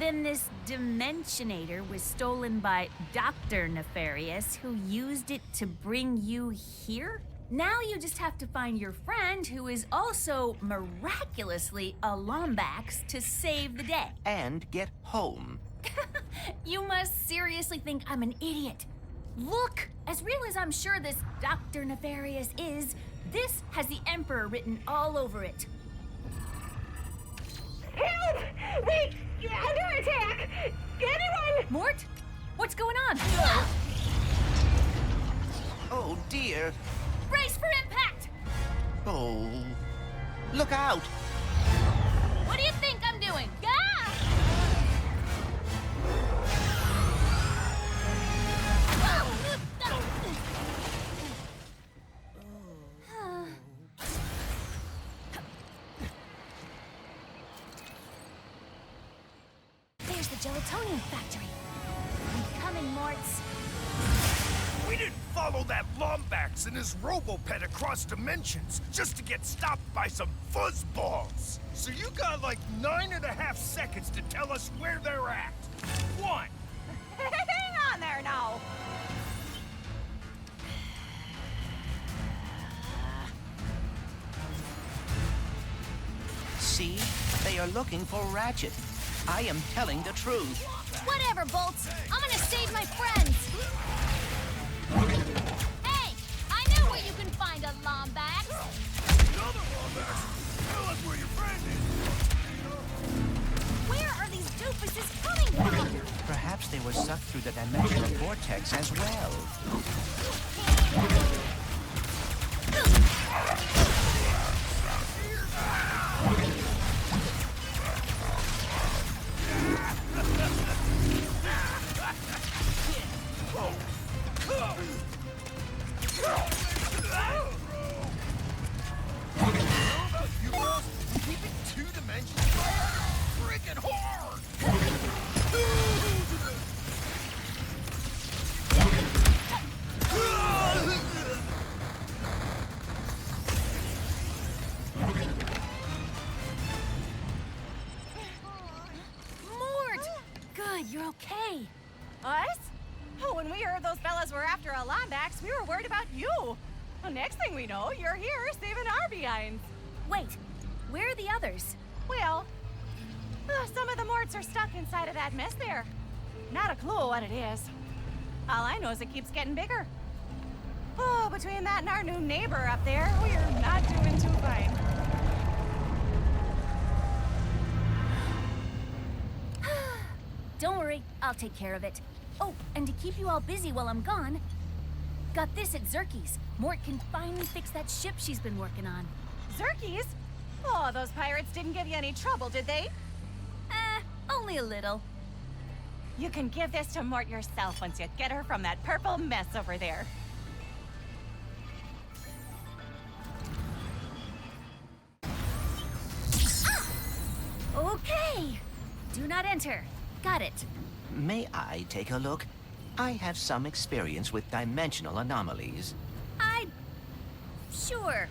Then this Dimensionator was stolen by Dr. Nefarious, who used it to bring you here? Now you just have to find your friend, who is also miraculously a Lombax, to save the day. And get home. You must seriously think I'm an idiot. Look, as real as I'm sure this Dr. Nefarious is, this has the Emperor written all over it. Help! We're under attack! Anyone? Mort? What's going on? Oh, dear. Brace for impact! Oh. Look out! What do you think I'm doing? Ah! There's the gelatonium factory. I'm coming, Morts. We didn't follow that Lombax and his Robopet across dimensions just to get stopped by some fuzzballs. So you got like 9.5 seconds to tell us where they're at. 1. Hang on there now. See? They are looking for Ratchet. I am telling the truth. Whatever, Bolts. I'm gonna save my friends. Hey, I know where you can find a Lombax. Another Lombax? Tell us where your friend is. Where are these doofuses coming from? Perhaps they were sucked through the dimensional vortex as well. You lost keeping 2 dimensions freaking hard! Mort! Good, you're okay. Us? Oh, when we heard those fellas were after a Lombax, we were worried about you. Well, next thing we know, you're here saving our behinds. Wait, where are the others? Well, some of the Morts are stuck inside of that mess there. Not a clue what it is. All I know is it keeps getting bigger. Oh, between that and our new neighbor up there, we're not doing too fine. Don't worry, I'll take care of it. Oh, and to keep you all busy while I'm gone, got this at Zerky's. Mort can finally fix that ship she's been working on. Zerkies? Oh, those pirates didn't give you any trouble, did they? Only a little. You can give this to Mort yourself once you get her from that purple mess over there. Okay. Do not enter. Got it. May I take a look? I have some experience with dimensional anomalies. Sure.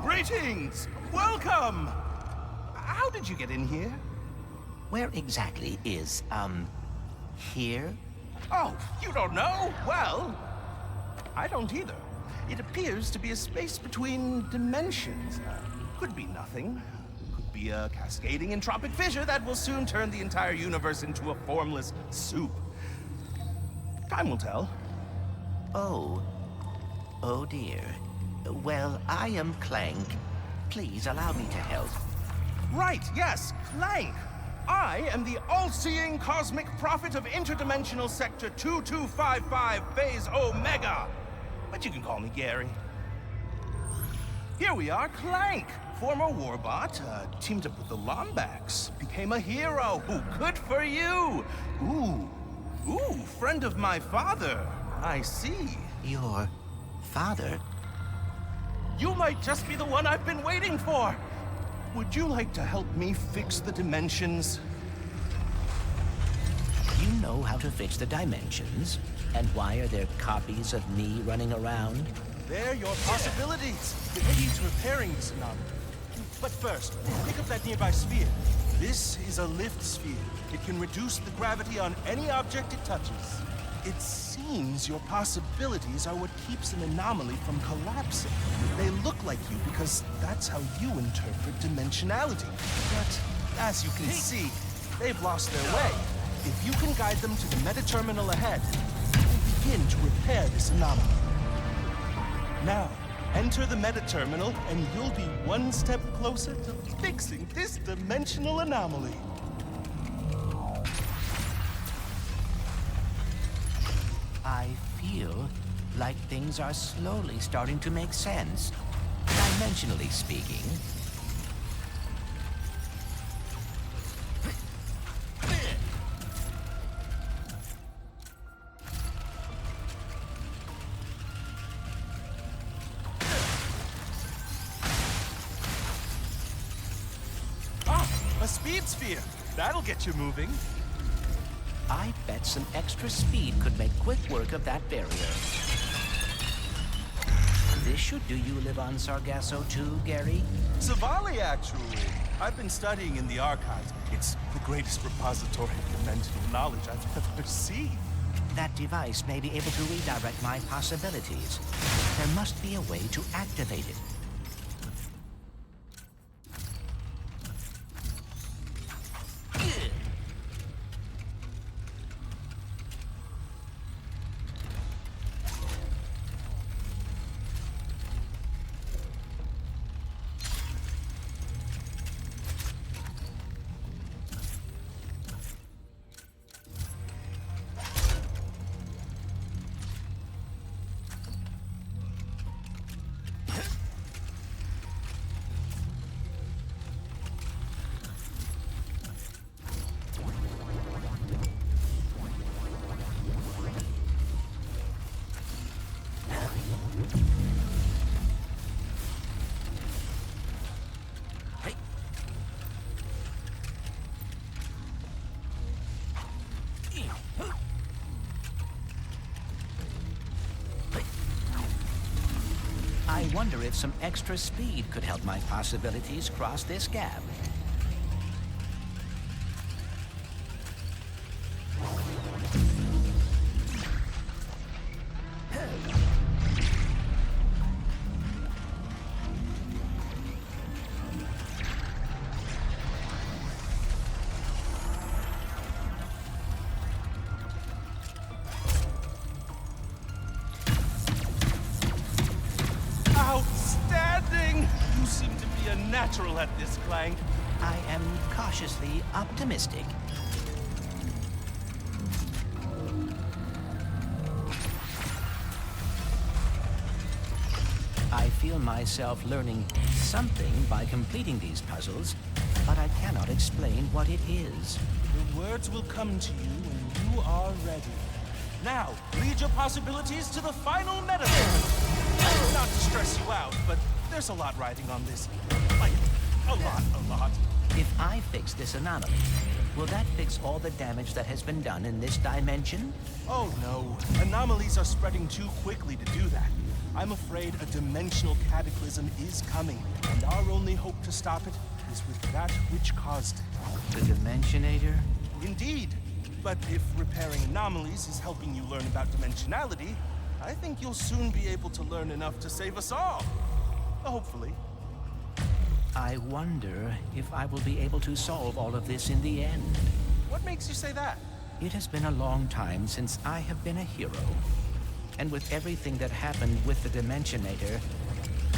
Greetings! Welcome! How did you get in here? Where exactly is, here? Oh, you don't know? Well, I don't either. It appears to be a space between dimensions. Could be nothing. Could be a cascading entropic fissure that will soon turn the entire universe into a formless soup. Time will tell. Oh. Oh dear. Well, I am Clank. Please allow me to help. Right, yes, Clank. I am the all-seeing cosmic prophet of interdimensional sector 2255 phase Omega. But you can call me Gary. Here we are, Clank. Former warbot, teamed up with the Lombax. Became a hero. Ooh, good for you. Ooh, friend of my father. I see. Your father? You might just be the one I've been waiting for. Would you like to help me fix the dimensions? You know how to fix the dimensions? And why are there copies of me running around? They're your possibilities. The key to repairing this anomaly. But first, pick up that nearby sphere. This is a lift sphere. It can reduce the gravity on any object it touches. It seems your possibilities are what keeps an anomaly from collapsing. They look like you because that's how you interpret dimensionality. But as you can see, they've lost their way. If you can guide them to the meta-terminal ahead, you'll begin to repair this anomaly. Now, enter the meta-terminal and you'll be one step closer to fixing this dimensional anomaly. I feel like things are slowly starting to make sense, dimensionally speaking. A speed sphere. That'll get you moving. I bet some extra speed could make quick work of that barrier. This should do you live on Sargasso too, Gary? Savali, actually. I've been studying in the archives. It's the greatest repository of dimensional knowledge I've ever seen. That device may be able to redirect my possibilities. There must be a way to activate it. I wonder if some extra speed could help my possibilities cross this gap. Outstanding! You seem to be a natural at this, Clank. I am cautiously optimistic. I feel myself learning something by completing these puzzles, but I cannot explain what it is. The words will come to you when you are ready. Now, lead your possibilities to the final metaphor. Not to stress you out, but there's a lot riding on this. Like, a lot. If I fix this anomaly, will that fix all the damage that has been done in this dimension? Oh no, anomalies are spreading too quickly to do that. I'm afraid a dimensional cataclysm is coming, and our only hope to stop it is with that which caused it. The Dimensionator? Indeed. But if repairing anomalies is helping you learn about dimensionality, I think you'll soon be able to learn enough to save us all. Hopefully. I wonder if I will be able to solve all of this in the end. What makes you say that? It has been a long time since I have been a hero. And with everything that happened with the Dimensionator,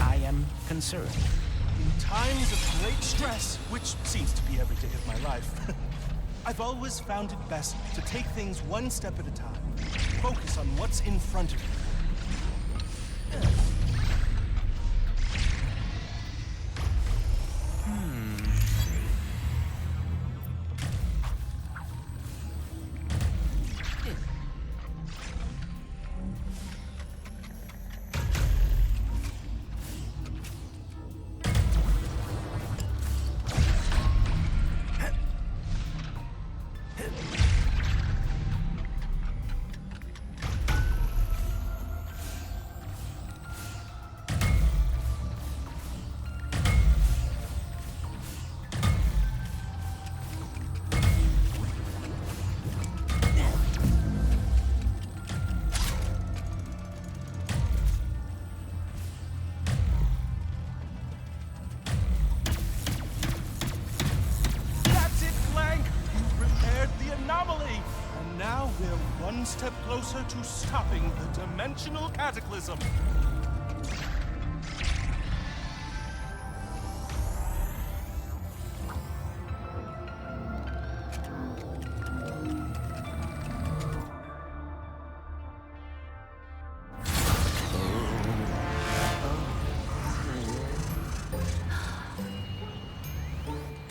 I am concerned. In times of great stress, which seems to be every day of my life, I've always found it best to take things one step at a time. Focus on what's in front of you. step closer to stopping the dimensional cataclysm.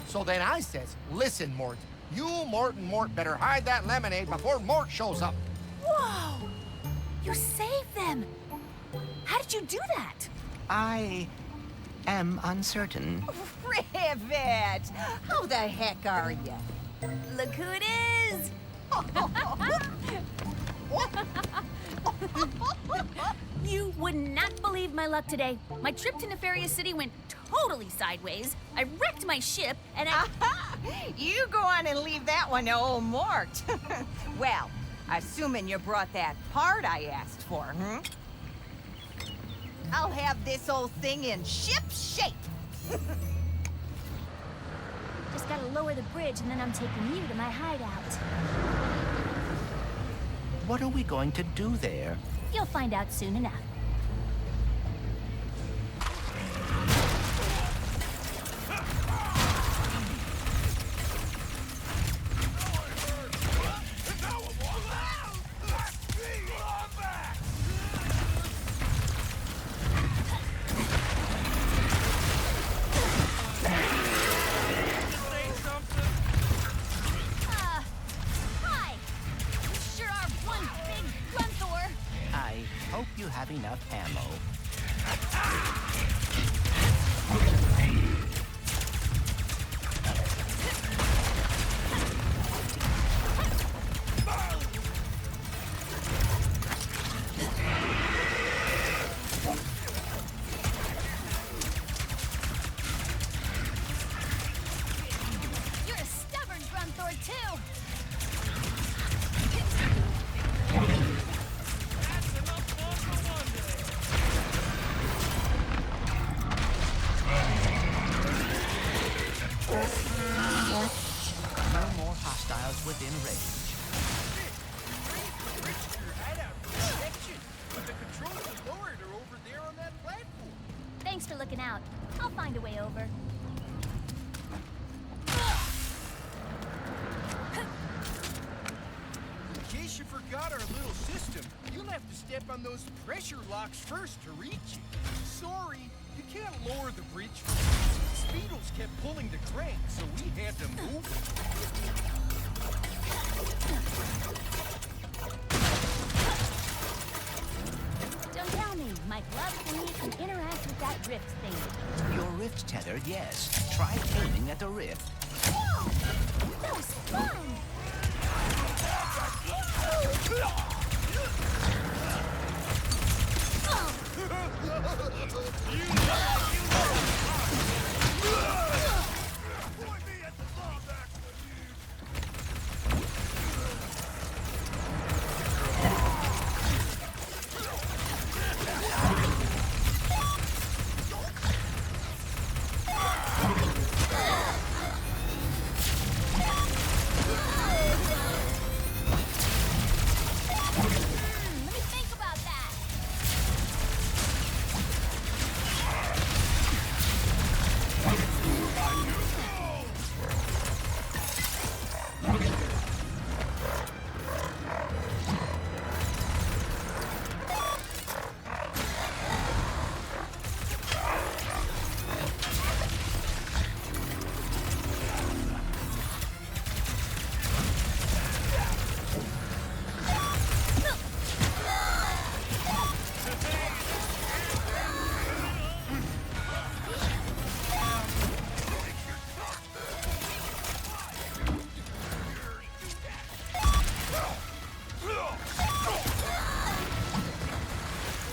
So then I says, listen, Mort, you, Mort, and Mort better hide that lemonade before Mort shows up. Whoa! You saved them! How did you do that? I am uncertain. Rivet! How the heck are you? Look who it is! You would not believe my luck today. My trip to Nefarious City went totally sideways. I wrecked my ship, and You go on and leave that one to old Mort. Well, assuming you brought that part I asked for, I'll have this old thing in ship shape. Just gotta lower the bridge, and then I'm taking you to my hideout. What are we going to do there? You'll find out soon enough. Hi! You sure are one big Grunthor! I hope you have enough ammo. You're a stubborn Grunthor, too! No more hostiles within range. Thanks for looking out. I'll find a way over. In case you forgot our little system, you'll have to step on those pressure locks first to reach it. Sorry, you can't lower the bridge. Speedles kept pulling the crank, so we had to move it. Don't tell me. My glove thingy can interact with that rift thing. Your rift tether, yes. Try aiming at the rift. Whoa! That was fun! Let me think about that.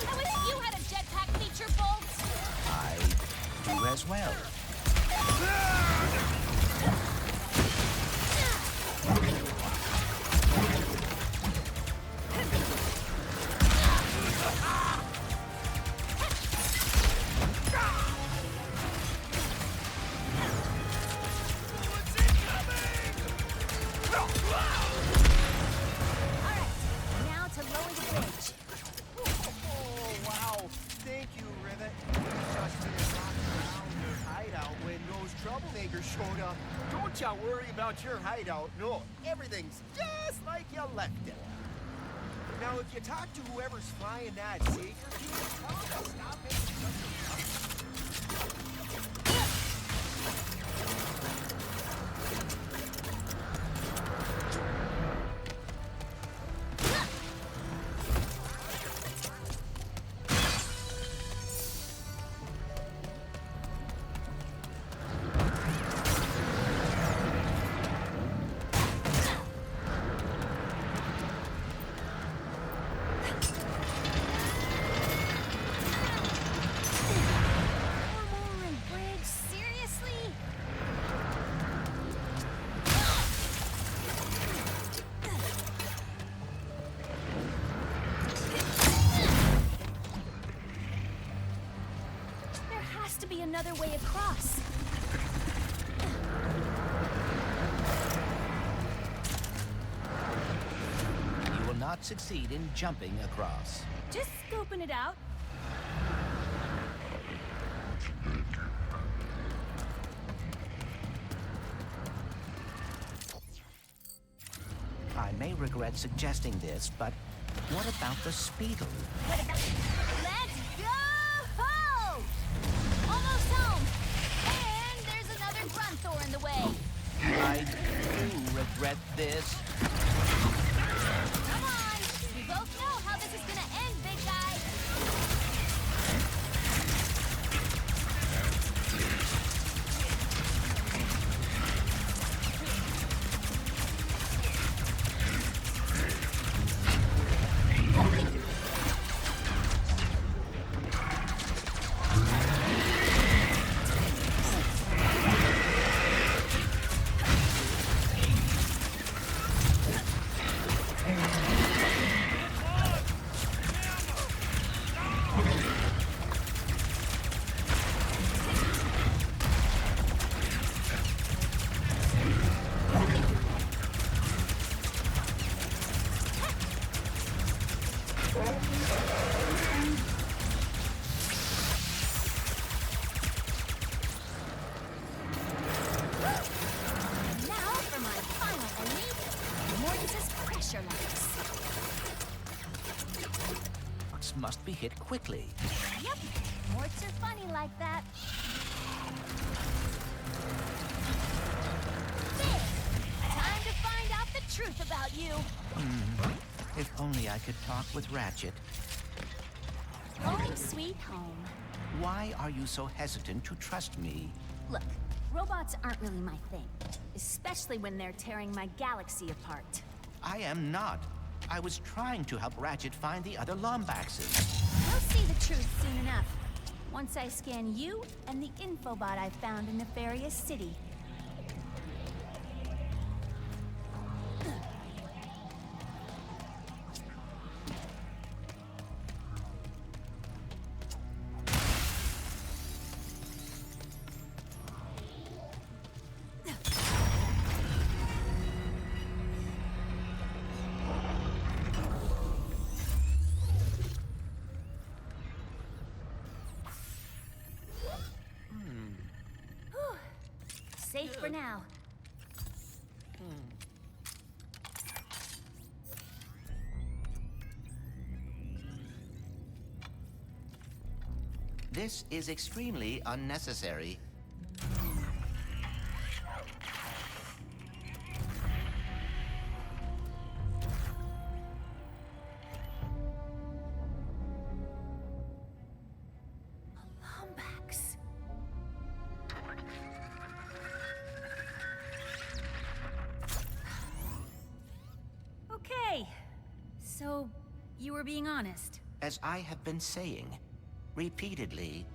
I wish you had a jetpack feature, Bolts. I do as well. Eliminator showed up. Don't ya worry about your hideout. No, everything's just like you left it. Now, if you talk to whoever's flying that Sager kid, tell him to stop making such a another way across. You will not succeed in jumping across. Just scoping it out. I may regret suggesting this, but what about the Speedle? Let's go! Almost home! And there's another Grunthor in the way. I do regret this. Come on! We both know how this is gonna end, big guy! Must be hit quickly. Yep, morts are funny like that. There! Time to find out the truth about you. If only I could talk with Ratchet. Home sweet home. Why are you so hesitant to trust me? Look, robots aren't really my thing. Especially when they're tearing my galaxy apart. I am not. I was trying to help Ratchet find the other Lombaxes. We'll see the truth soon enough. Once I scan you and the infobot I found in Nefarious City. Safe for now. This is extremely unnecessary. Lombax. Okay, so you were being honest. As I have been saying, repeatedly.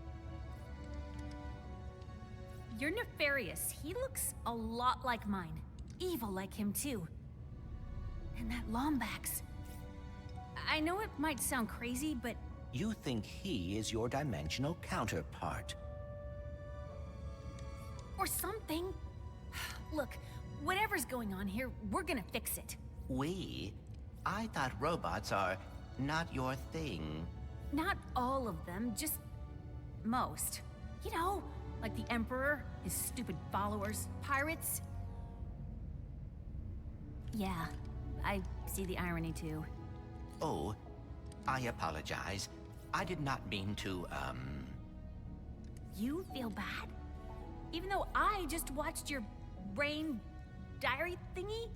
You're nefarious. He looks a lot like mine. Evil like him, too. And that Lombax. I know it might sound crazy, but You think he is your dimensional counterpart. or something. Look, whatever's going on here, we're gonna fix it. We? I thought robots are not your thing. Not all of them, just most. You know, Like the Emperor, his stupid followers, pirates. Yeah, I see the irony too. Oh, I apologize. I did not mean to, You feel bad? Even though I just watched your brain diary thingy?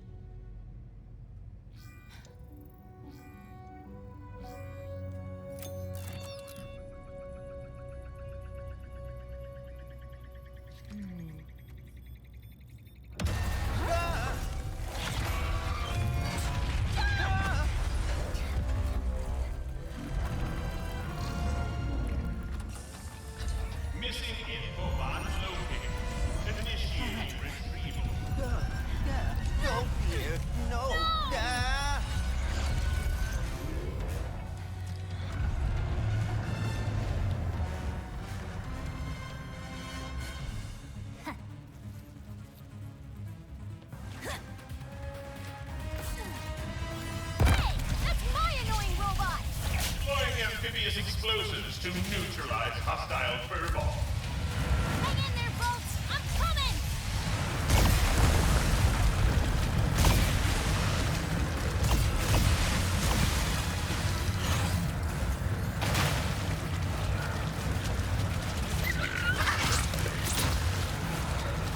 Missing info box located. Initiating retrieval. No, dear. No. Hey, that's my annoying robot! Deploying amphibious explosives to neutralize hostile furball. Hang in there, folks! I'm coming!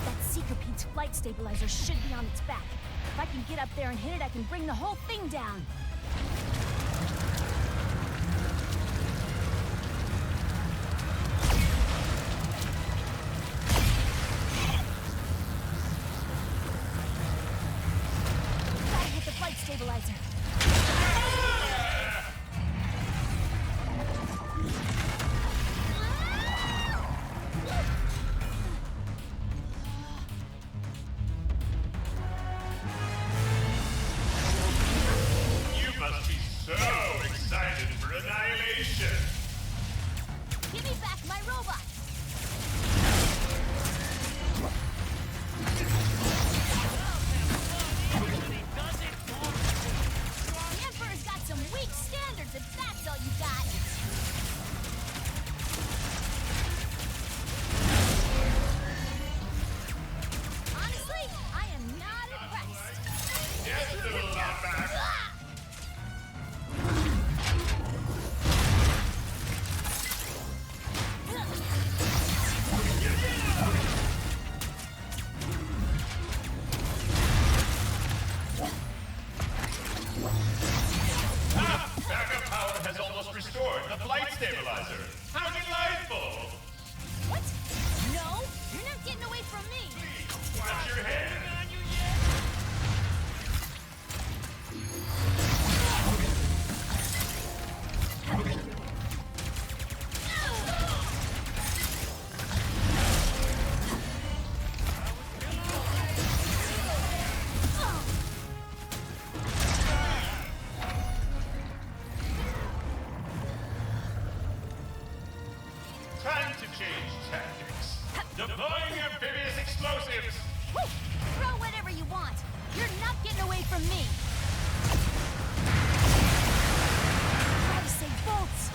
That Seeker Pete's flight stabilizer should be on its back. If I can get up there and hit it, I can bring the whole thing down. Gotta hit the flight stabilizer. You must be so excited for annihilation. Give me back my robot! The Emperor's got some weak standards if that's all you got. Honestly, I am not impressed. Yes, little lombax. Backup power has almost restored the flight stabilizer. How delightful! What? No, you're not getting away from me. Watch your head. Time to change tactics. Deploying amphibious explosives. Woo! Throw whatever you want. You're not getting away from me. Gotta save bolts.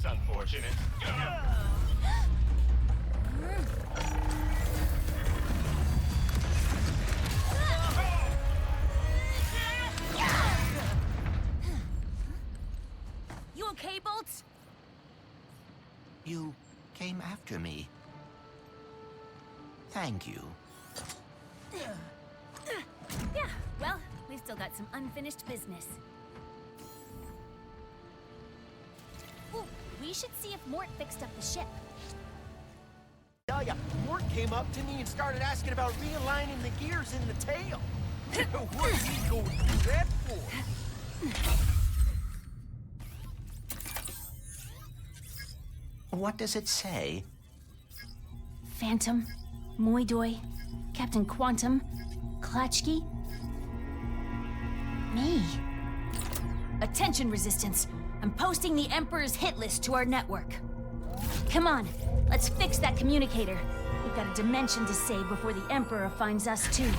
That's unfortunate. You okay, Bolts? You came after me. Thank you. Yeah, well, we've still got some unfinished business. Ooh, we should see if Mort fixed up the ship. Tell ya, Mort came up to me and started asking about realigning the gears in the tail. What are we going to do that for? What does it say? Phantom, Moidoi, Captain Quantum, Klatchki. Me. Attention, Resistance. I'm posting the Emperor's hit list to our network. Come on, let's fix that communicator. We've got a dimension to save before the Emperor finds us too.